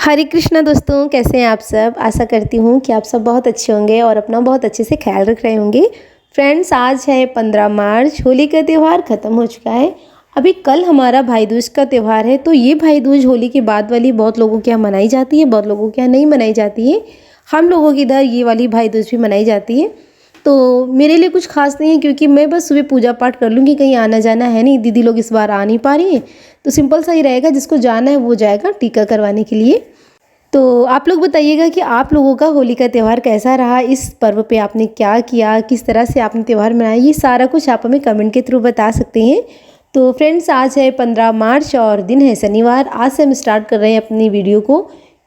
हरे कृष्णा दोस्तों, कैसे हैं आप सब। आशा करती हूँ कि आप सब बहुत अच्छे होंगे और अपना बहुत अच्छे से ख्याल रख रहे होंगे। फ्रेंड्स, आज है 15 मार्च। होली का त्यौहार ख़त्म हो चुका है। अभी कल हमारा भाई दूज का त्यौहार है। तो ये भाई दूज होली के बाद वाली बहुत लोगों के यहाँ मनाई जाती है, बहुत लोगों के यहाँ नहीं मनाई जाती है। हम लोगों के इधर ये वाली भाई दूज भी मनाई जाती है। तो मेरे लिए कुछ खास नहीं है, क्योंकि मैं बस सुबह पूजा पाठ कर लूँगी। कहीं आना जाना है नहीं, दीदी लोग इस बार आ नहीं पा रही हैं, तो सिंपल सा ही रहेगा। जिसको जाना है वो जाएगा टीका करवाने के लिए। तो आप लोग बताइएगा कि आप लोगों का होली का त्यौहार कैसा रहा। इस पर्व पे आपने क्या किया, किस तरह से आपने त्यौहार मनाया, ये सारा कुछ आप हमें कमेंट के थ्रू बता सकते हैं। तो फ्रेंड्स, आज है 15 मार्च और दिन है शनिवार। आज से हम स्टार्ट कर रहे हैं अपनी वीडियो को,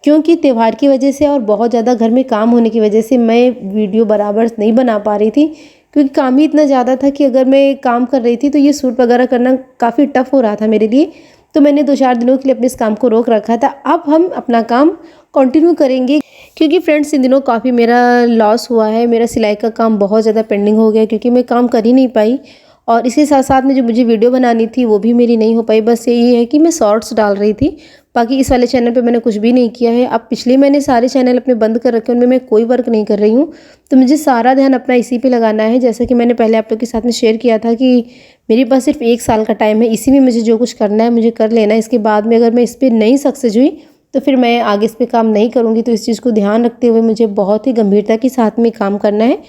क्योंकि त्यौहार की वजह से और बहुत ज़्यादा घर में काम होने की वजह से मैं वीडियो बराबर नहीं बना पा रही थी। क्योंकि काम ही इतना ज़्यादा था कि अगर मैं काम कर रही थी तो ये शूट वगैरह करना काफ़ी टफ हो रहा था मेरे लिए। तो मैंने 2-4 दिनों के लिए अपने इस काम को रोक रखा था। अब हम अपना काम कंटिन्यू करेंगे, क्योंकि फ्रेंड्स इन दिनों काफ़ी मेरा लॉस हुआ है। मेरा सिलाई का काम बहुत ज़्यादा पेंडिंग हो गया, क्योंकि मैं काम कर ही नहीं पाई। और इसके साथ साथ में जो मुझे वीडियो बनानी थी वो भी मेरी नहीं हो पाई। बस यही है कि मैं शॉर्ट्स डाल रही थी, बाकी इस वाले चैनल पे मैंने कुछ भी नहीं किया है। अब पिछले मैंने सारे चैनल अपने बंद कर रखे हैं, उनमें मैं कोई वर्क नहीं कर रही हूँ। तो मुझे सारा ध्यान अपना इसी पे लगाना है। जैसा कि मैंने पहले आप लोग के साथ में शेयर किया था कि मेरे पास सिर्फ 1 साल का टाइम है। इसी में मुझे जो कुछ करना है मुझे कर लेना है। इसके बाद में अगर मैं इस पर नहीं सक्सेस हुई तो फिर मैं आगे इस पर काम नहीं करूँगी। तो इस चीज़ को ध्यान रखते हुए मुझे बहुत ही गंभीरता के साथ में काम करना है।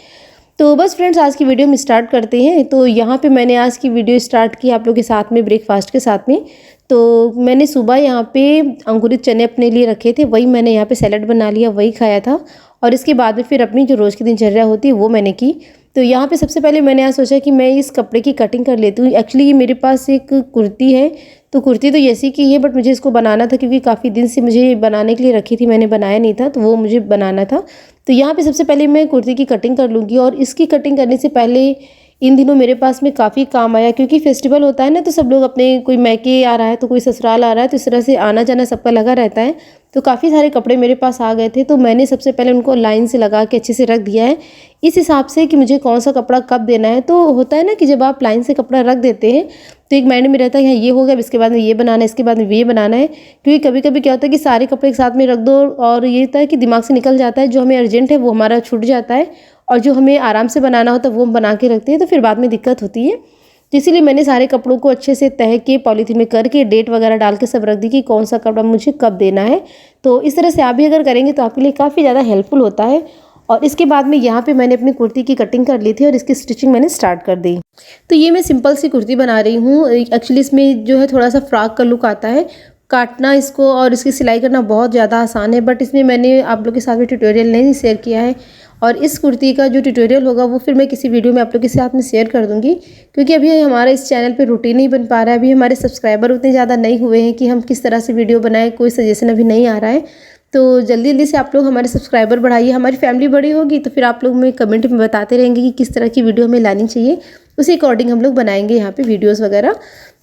तो बस फ्रेंड्स, आज की वीडियो में स्टार्ट करते हैं। तो यहाँ पे मैंने आज की वीडियो स्टार्ट की आप लोग के साथ में ब्रेकफास्ट के साथ में। तो मैंने सुबह यहाँ पे अंकुरित चने अपने लिए रखे थे, वही मैंने यहाँ पे सैलड बना लिया, वही खाया था। और इसके बाद में फिर अपनी जो रोज़ की दिनचर्या होती है वो मैंने की। तो यहाँ पे सबसे पहले मैंने आज सोचा कि मैं इस कपड़े की कटिंग कर लेती हूँ। एक्चुअली ये मेरे पास एक कुर्ती है, तो कुर्ती तो ऐसी की है, बट मुझे इसको बनाना था, क्योंकि काफ़ी दिन से मुझे बनाने के लिए रखी थी, मैंने बनाया नहीं था, तो वो मुझे बनाना था। तो यहाँ पे सबसे पहले मैं कुर्ती की कटिंग कर लूँगी। और इसकी कटिंग करने से पहले इन दिनों मेरे पास में काफ़ी काम आया, क्योंकि फेस्टिवल होता है ना, तो सब लोग अपने, कोई मैके आ रहा है तो कोई ससुराल आ रहा है, तो इस तरह से आना जाना सबका लगा रहता है। तो काफ़ी सारे कपड़े मेरे पास आ गए थे। तो मैंने सबसे पहले उनको लाइन से लगा के अच्छे से रख दिया है, इस हिसाब से कि मुझे कौन सा कपड़ा कब देना है। तो होता है ना कि जब आप लाइन से कपड़ा रख देते हैं तो एक माइंड में रहता है कि हाँ ये हो गया, इसके बाद में ये बनाना है, इसके बाद में ये बनाना है। क्योंकि कभी कभी क्या होता है कि सारे कपड़े एक साथ में रख दो और ये होता है कि दिमाग से निकल जाता है, जो हमें अर्जेंट है वो हमारा छूट जाता है, और जो हमें आराम से बनाना होता है वो हम बना के रखते हैं, तो फिर बाद में दिक्कत होती है। तो इसीलिए मैंने सारे कपड़ों को अच्छे से तह के पॉलीथीन में करके डेट वगैरह डाल के सब रख दी कि कौन सा कपड़ा मुझे कब देना है। तो इस तरह से आप भी अगर करेंगे तो आपके लिए काफ़ी ज़्यादा हेल्पफुल होता है। और इसके बाद में यहाँ पे मैंने अपनी कुर्ती की कटिंग कर ली थी और इसकी स्टिचिंग मैंने स्टार्ट कर दी। तो ये मैं सिंपल सी कुर्ती बना रही हूँ। एक्चुअली इसमें जो है थोड़ा सा फ्रॉक का लुक आता है। काटना इसको और इसकी सिलाई करना बहुत ज़्यादा आसान है, बट इसमें मैंने आप लोग के साथ में ट्यूटोरियल नहीं शेयर किया है। और इस कुर्ती का जो ट्यूटोरियल होगा वो फिर मैं किसी वीडियो में आप लोग के साथ में शेयर कर दूंगी, क्योंकि अभी हमारा इस चैनल पे रूटीन नहीं बन पा रहा है। अभी हमारे सब्सक्राइबर उतने ज़्यादा नहीं हुए हैं कि हम किस तरह से वीडियो बनाएं, कोई सजेशन अभी नहीं आ रहा है। तो जल्दी जल्दी से आप लोग हमारे सब्सक्राइबर बढ़ाइए। हमारी फैमिली बड़ी होगी तो फिर आप लोग में कमेंट में बताते रहेंगे कि किस तरह की वीडियो हमें लानी चाहिए, उसी अकॉर्डिंग हम लोग बनाएंगे यहाँ पे वीडियोस वगैरह।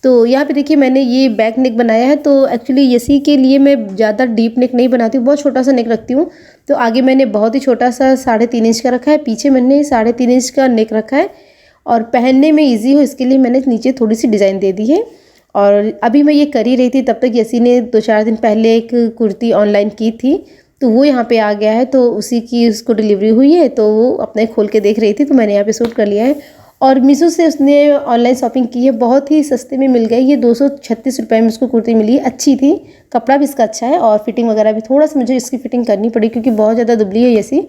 तो यहाँ पे देखिए मैंने ये बैक नेक बनाया है। तो एक्चुअली इसी के लिए मैं ज़्यादा डीप नेक नहीं बनाती हूँ, बहुत छोटा सा नेक रखती हूँ। तो आगे मैंने बहुत ही छोटा सा 3.5 इंच का रखा है, पीछे मैंने 3.5 इंच का नेक रखा है। और पहनने में ईजी हो इसके लिए मैंने नीचे थोड़ी सी डिज़ाइन दे दी है। और अभी मैं ये कर ही रही थी, तब तक यसी ने 2-4 दिन पहले एक कुर्ती ऑनलाइन की थी, तो वो यहाँ पे आ गया है। तो उसी की उसको डिलीवरी हुई है, तो वो अपने खोल के देख रही थी, तो मैंने यहाँ पे शूट कर लिया है। और मीशो से उसने ऑनलाइन शॉपिंग की है, बहुत ही सस्ते में मिल गई। ये 236 रुपये में उसको कुर्ती मिली, अच्छी थी, कपड़ा भी इसका अच्छा है। और फिटिंग वगैरह भी थोड़ा सा मुझे इसकी फिटिंग करनी पड़ी, क्योंकि बहुत ज़्यादा दुबली है ऐसी,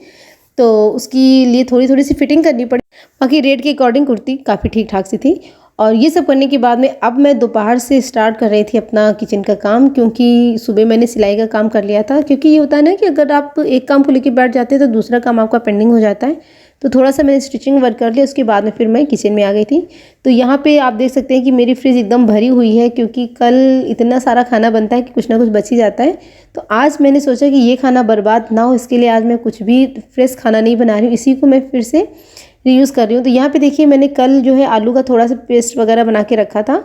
तो उसकी लिए थोड़ी थोड़ी सी फिटिंग करनी पड़ी। बाकी रेट के अकॉर्डिंग कुर्ती काफ़ी ठीक ठाक सी थी। और ये सब करने के बाद में अब मैं दोपहर से स्टार्ट कर रही थी अपना किचन का काम, क्योंकि सुबह मैंने सिलाई का काम कर लिया था। क्योंकि ये होता है ना कि अगर आप एक काम को लेकर बैठ जाते हैं तो दूसरा काम आपका पेंडिंग हो जाता है। तो थोड़ा सा मैंने स्टिचिंग वर्क कर लिया, उसके बाद में फिर मैं किचन में आ गई थी। तो यहाँ पे आप देख सकते हैं कि मेरी फ्रिज एकदम भरी हुई है, क्योंकि कल इतना सारा खाना बनता है कि कुछ ना कुछ बच ही जाता है। तो आज मैंने सोचा कि ये खाना बर्बाद ना हो, इसके लिए आज मैं कुछ भी फ्रेश खाना नहीं बना रही हूँ, इसी को मैं फिर से रीयूज़ कर रही हूँ। तो यहाँ पे देखिए मैंने कल जो है आलू का थोड़ा सा पेस्ट वगैरह बना के रखा था।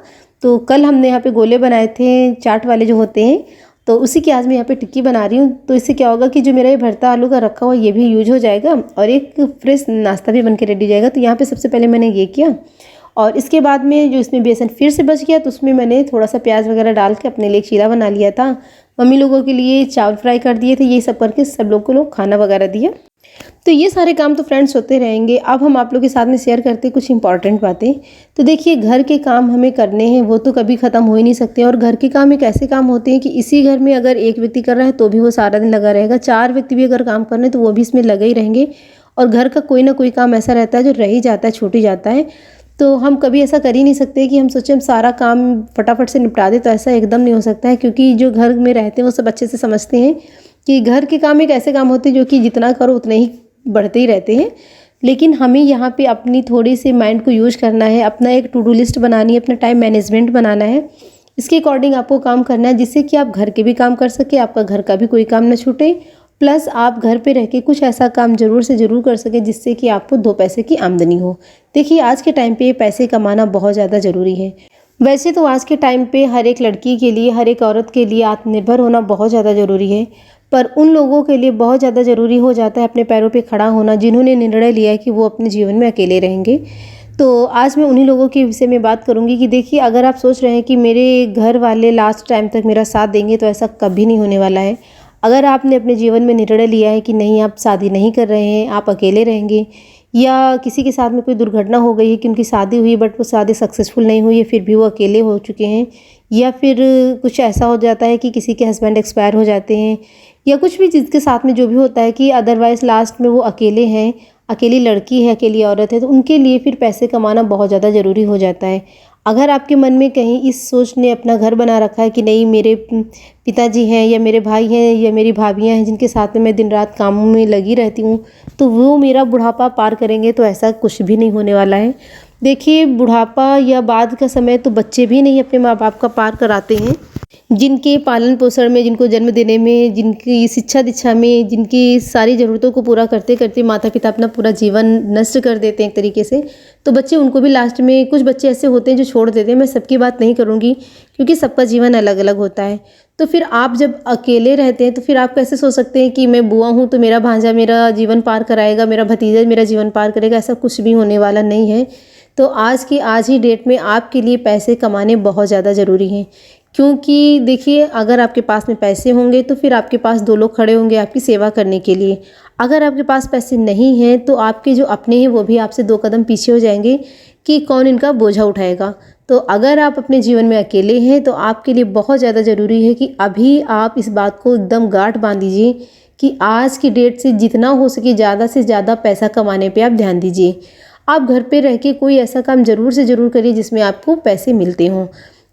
तो कल हमने यहाँ पे गोले बनाए थे, चाट वाले जो होते हैं, तो उसी की आज मैं यहाँ पे टिक्की बना रही हूँ। तो इससे क्या होगा कि जो मेरा ये भरता आलू का रखा हुआ ये भी यूज हो जाएगा और एक फ्रेश नाश्ता भी बन के रेडी हो जाएगा। तो यहाँ पे सबसे पहले मैंने ये किया। और इसके बाद में जो इसमें बेसन फिर से बच गया, तो उसमें मैंने थोड़ा सा प्याज वगैरह डाल के अपने लिए एक चीला बना लिया था। मम्मी लोगों के लिए चावल फ्राई कर दिए थे, ये सब करके सब लोग को खाना वगैरह दिया। तो ये सारे काम तो फ्रेंड्स होते रहेंगे। अब हम आप लोग के साथ में शेयर करते हैं कुछ इंपॉर्टेंट बातें। तो देखिए, घर के काम हमें करने हैं, वो तो कभी ख़त्म हो ही नहीं सकते। और घर के काम एक ऐसे काम होते हैं कि इसी घर में अगर एक व्यक्ति कर रहा है तो भी वो सारा दिन लगा रहेगा, 4 व्यक्ति भी अगर काम कर रहे हैं तो वो भी इसमें लगे ही रहेंगे। और घर का कोई ना कोई काम ऐसा रहता है जो रह ही जाता है, छूट ही जाता है। तो हम कभी ऐसा कर ही नहीं सकते कि हम सोचें हम सारा काम फटाफट से निपटा दें, तो ऐसा एकदम नहीं हो सकता है। क्योंकि जो घर में रहते हैं वो सब अच्छे से समझते हैं कि घर के काम एक ऐसे काम होते हैं जो कि जितना करो उतने ही बढ़ते ही रहते हैं। लेकिन हमें यहाँ पे अपनी थोड़ी सी माइंड को यूज करना है, अपना एक टू डू लिस्ट बनानी है, अपना टाइम मैनेजमेंट बनाना है। इसके अकॉर्डिंग आपको काम करना है, जिससे कि आप घर के भी काम कर सके, आपका घर का भी कोई काम ना छूटे, प्लस आप घर पे रह के कुछ ऐसा काम ज़रूर से ज़रूर कर सके जिससे कि आपको 2 पैसे की आमदनी हो। देखिए, आज के टाइम पे पैसे कमाना बहुत ज़्यादा ज़रूरी है। वैसे तो आज के टाइम पे हर एक लड़की के लिए, हर एक औरत के लिए आत्मनिर्भर होना बहुत ज़्यादा ज़रूरी है। पर उन लोगों के लिए बहुत ज़्यादा ज़रूरी हो जाता है अपने पैरों पे खड़ा होना, जिन्होंने निर्णय लिया है कि वो अपने जीवन में अकेले रहेंगे। तो आज मैं उन्हीं लोगों के विषय में बात करूंगी कि देखिए, अगर आप सोच रहे हैं कि मेरे घर वाले लास्ट टाइम तक मेरा साथ देंगे, तो ऐसा कभी नहीं होने वाला है। अगर आपने अपने जीवन में निर्णय लिया है कि नहीं, आप शादी नहीं कर रहे हैं, आप अकेले रहेंगे, या किसी के साथ में कोई दुर्घटना हो गई है कि उनकी शादी हुई बट वो शादी सक्सेसफुल नहीं हुई है, फिर भी वो अकेले हो चुके हैं, या फिर कुछ ऐसा हो जाता है कि किसी के हस्बैंड एक्सपायर हो जाते हैं, या कुछ भी चीज़ के साथ में जो भी होता है कि अदरवाइज़ लास्ट में वो अकेले हैं, अकेली लड़की है, अकेली औरत है, तो उनके लिए फिर पैसे कमाना बहुत ज़्यादा ज़रूरी हो जाता है। अगर आपके मन में कहीं इस सोच ने अपना घर बना रखा है कि नहीं, मेरे पिताजी हैं या मेरे भाई हैं या मेरी भाभियां हैं जिनके साथ में मैं दिन रात कामों में लगी रहती हूँ, तो वो मेरा बुढ़ापा पार करेंगे, तो ऐसा कुछ भी नहीं होने वाला है। देखिए, बुढ़ापा या बाद का समय तो बच्चे भी नहीं अपने माँ बाप का पार कराते हैं। जिनके पालन पोषण में, जिनको जन्म देने में, जिनकी शिक्षा दीक्षा में, जिनकी सारी ज़रूरतों को पूरा करते करते माता पिता अपना पूरा जीवन नष्ट कर देते हैं एक तरीके से, तो बच्चे उनको भी लास्ट में, कुछ बच्चे ऐसे होते हैं जो छोड़ देते हैं। मैं सबकी बात नहीं करूँगी क्योंकि सबका जीवन अलग अलग होता है। तो फिर आप जब अकेले रहते हैं तो फिर आप कैसे सोच सकते हैं कि मैं बुआ हूँ तो मेरा भांजा मेरा जीवन पार कराएगा, मेरा भतीजा मेरा जीवन पार करेगा? ऐसा कुछ भी होने वाला नहीं है। तो आज की आज ही डेट में आपके लिए पैसे कमाने बहुत ज़्यादा ज़रूरी हैं। क्योंकि देखिए, अगर आपके पास में पैसे होंगे तो फिर आपके पास 2 लोग खड़े होंगे आपकी सेवा करने के लिए। अगर आपके पास पैसे नहीं हैं तो आपके जो अपने हैं वो भी आपसे 2 कदम पीछे हो जाएंगे कि कौन इनका बोझा उठाएगा। तो अगर आप अपने जीवन में अकेले हैं तो आपके लिए बहुत ज़्यादा ज़रूरी है कि अभी आप इस बात को एकदम गांठ बांध दीजिए कि आज की डेट से जितना हो सके ज़्यादा से ज़्यादा पैसा कमाने पर आप ध्यान दीजिए। आप घर पर रह के कोई ऐसा काम ज़रूर से ज़रूर करिए जिसमें आपको पैसे मिलते हों।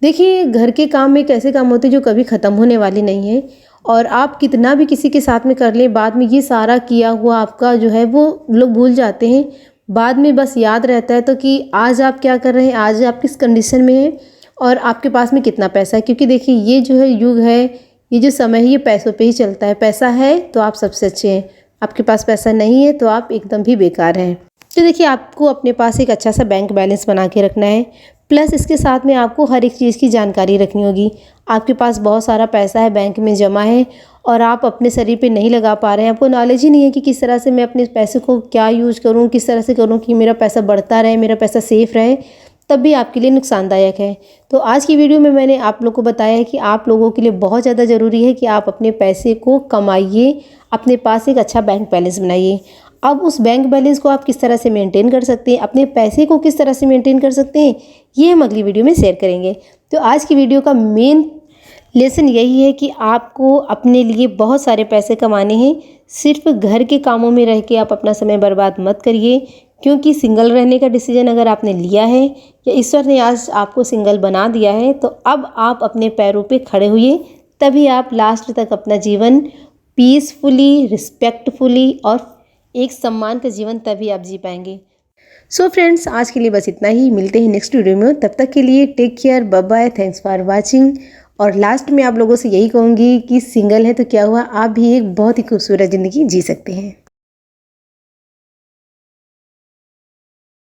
देखिए, घर के काम एक ऐसे काम होते हैं जो कभी ख़त्म होने वाली नहीं है, और आप कितना भी किसी के साथ में कर लें, बाद में ये सारा किया हुआ आपका जो है वो लोग भूल जाते हैं। बाद में बस याद रहता है तो कि आज आप क्या कर रहे हैं, आज आप किस कंडीशन में हैं और आपके पास में कितना पैसा है। क्योंकि देखिए, ये जो है युग है, ये जो समय है, ये पैसों पे ही चलता है। पैसा है तो आप सबसे अच्छे हैं, आपके पास पैसा नहीं है तो आप एकदम भी बेकार हैं। तो देखिए, आपको अपने पास एक अच्छा सा बैंक बैलेंस बना के रखना है, प्लस इसके साथ में आपको हर एक चीज़ की जानकारी रखनी होगी। आपके पास बहुत सारा पैसा है, बैंक में जमा है, और आप अपने शरीर पे नहीं लगा पा रहे हैं, आपको नॉलेज ही नहीं है कि किस तरह से मैं अपने पैसे को क्या यूज़ करूं, किस तरह से करूं कि मेरा पैसा बढ़ता रहे, मेरा पैसा सेफ रहे, तब भी आपके लिए नुकसानदायक है। तो आज की वीडियो में मैंने आप लोग को बताया है कि आप लोगों के लिए बहुत ज़्यादा ज़रूरी है कि आप अपने पैसे को कमाइए, अपने पास एक अच्छा बैंक बैलेंस बनाइए। अब उस बैंक बैलेंस को आप किस तरह से मेंटेन कर सकते हैं, अपने पैसे को किस तरह से मेंटेन कर सकते हैं, ये हम अगली वीडियो में शेयर करेंगे। तो आज की वीडियो का मेन लेसन यही है कि आपको अपने लिए बहुत सारे पैसे कमाने हैं। सिर्फ घर के कामों में रह के आप अपना समय बर्बाद मत करिए, क्योंकि सिंगल रहने का डिसीजन अगर आपने लिया है या ईश्वर ने आज आपको सिंगल बना दिया है, तो अब आप अपने पैरों पे खड़े हुए, तभी आप लास्ट तक अपना जीवन पीसफुली, रिस्पेक्टफुली और एक सम्मान का जीवन तभी आप जी पाएंगे। सो फ्रेंड्स, आज के लिए बस इतना ही। मिलते हैं नेक्स्ट वीडियो में, तब तक के लिए take care, bye bye, thanks for watching. और लास्ट में आप लोगों से यही कहूँगी कि सिंगल है तो क्या हुआ, आप भी एक बहुत ही खूबसूरत ज़िंदगी जी सकते हैं।